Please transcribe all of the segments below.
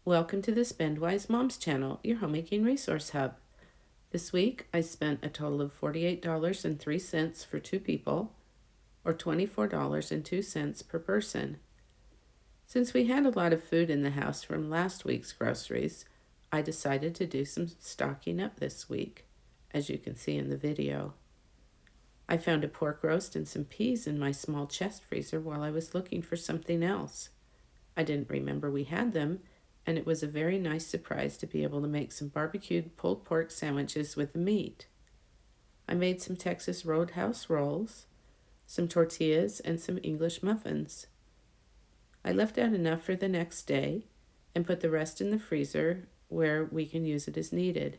Welcome to the Spendwise Moms channel, your homemaking resource hub. This week, I spent a total of $48.03 for two people, or $24.02 per person. Since we had a lot of food in the house from last week's groceries, I decided to do some stocking up this week, as you can see in the video. I found a pork roast and some peas in my small chest freezer while I was looking for something else. I didn't remember we had them, and it was a very nice surprise to be able to make some barbecued pulled pork sandwiches with the meat. I made some Texas Roadhouse rolls, some tortillas, and some English muffins. I left out enough for the next day and put the rest in the freezer where we can use it as needed.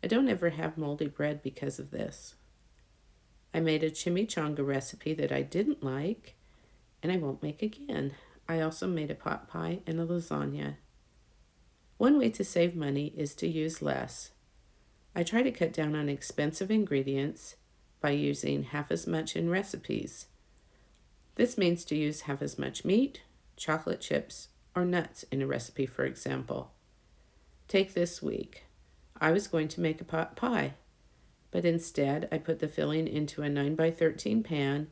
I don't ever have moldy bread because of this. I made a chimichanga recipe that I didn't like, and I won't make again. I also made a pot pie and a lasagna. One way to save money is to use less. I try to cut down on expensive ingredients by using half as much in recipes. This means to use half as much meat, chocolate chips, or nuts in a recipe, for example. Take this week. I was going to make a pot pie, but instead I put the filling into a 9x13 pan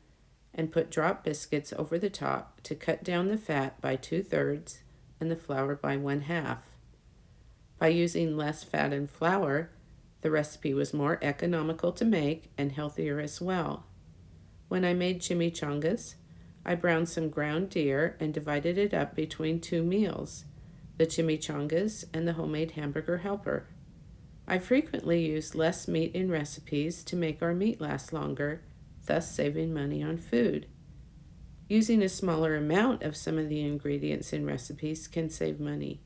and put drop biscuits over the top to cut down the fat by 2/3 and the flour by 1/2. By using less fat and flour, the recipe was more economical to make and healthier as well. When I made chimichangas, I browned some ground deer and divided it up between two meals, the chimichangas and the homemade hamburger helper. I frequently use less meat in recipes to make our meat last longer, thus saving money on food. Using a smaller amount of some of the ingredients in recipes can save money.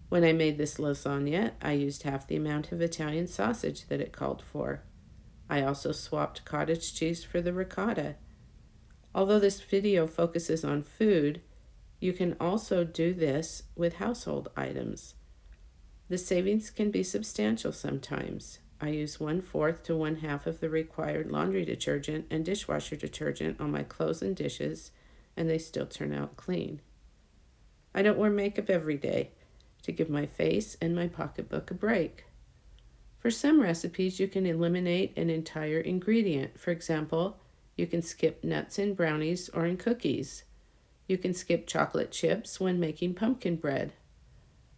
When I made this lasagna, I used half the amount of Italian sausage that it called for. I also swapped cottage cheese for the ricotta. Although this video focuses on food, you can also do this with household items. The savings can be substantial sometimes. I use 1/4 to 1/2 of the required laundry detergent and dishwasher detergent on my clothes and dishes, and they still turn out clean. I don't wear makeup every day to give my face and my pocketbook a break. For some recipes, you can eliminate an entire ingredient. For example, you can skip nuts in brownies or in cookies. You can skip chocolate chips when making pumpkin bread.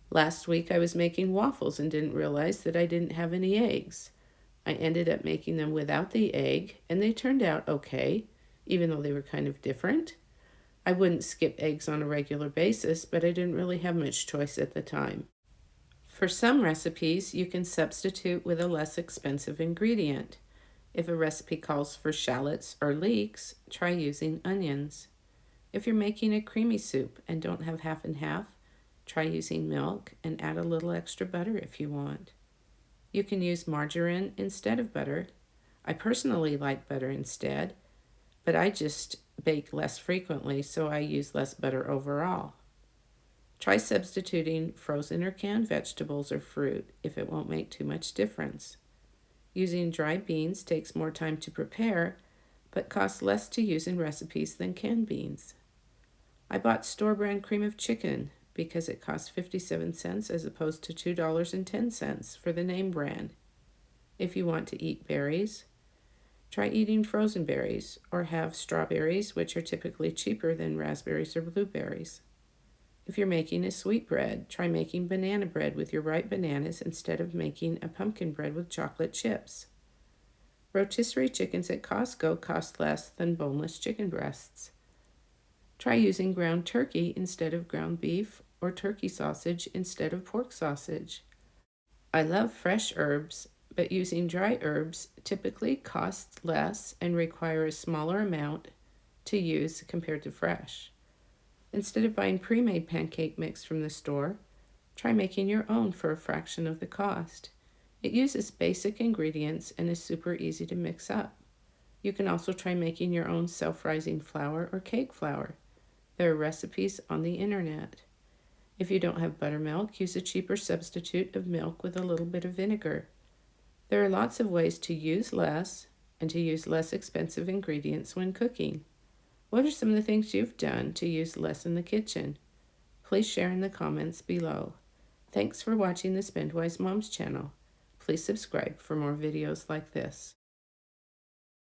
Last week, I was making waffles and didn't realize that I didn't have any eggs. I ended up making them without the egg, and they turned out okay, even though they were kind of different. I wouldn't skip eggs on a regular basis, but I didn't really have much choice at the time. For some recipes, you can substitute with a less expensive ingredient. If a recipe calls for shallots or leeks, try using onions. If you're making a creamy soup and don't have half and half, try using milk and add a little extra butter if you want. You can use margarine instead of butter. I personally like butter instead, but I just bake less frequently, so I use less butter overall. Try substituting frozen or canned vegetables or fruit if it won't make too much difference. Using dried beans takes more time to prepare, but costs less to use in recipes than canned beans. I bought store-brand cream of chicken because it costs 57 cents as opposed to $2.10 for the name brand. If you want to eat berries, try eating frozen berries or have strawberries, which are typically cheaper than raspberries or blueberries. If you're making a sweetbread, try making banana bread with your ripe bananas instead of making a pumpkin bread with chocolate chips. Rotisserie chickens at Costco cost less than boneless chicken breasts. Try using ground turkey instead of ground beef or turkey sausage instead of pork sausage. I love fresh herbs, but using dry herbs typically costs less and require a smaller amount to use compared to fresh. Instead of buying pre-made pancake mix from the store, try making your own for a fraction of the cost. It uses basic ingredients and is super easy to mix up. You can also try making your own self-rising flour or cake flour. There are recipes on the internet. If you don't have buttermilk, use a cheaper substitute of milk with a little bit of vinegar. There are lots of ways to use less and to use less expensive ingredients when cooking. What are some of the things you've done to use less in the kitchen? Please share in the comments below. Thanks for watching the Spendwise Moms channel. Please subscribe for more videos like this.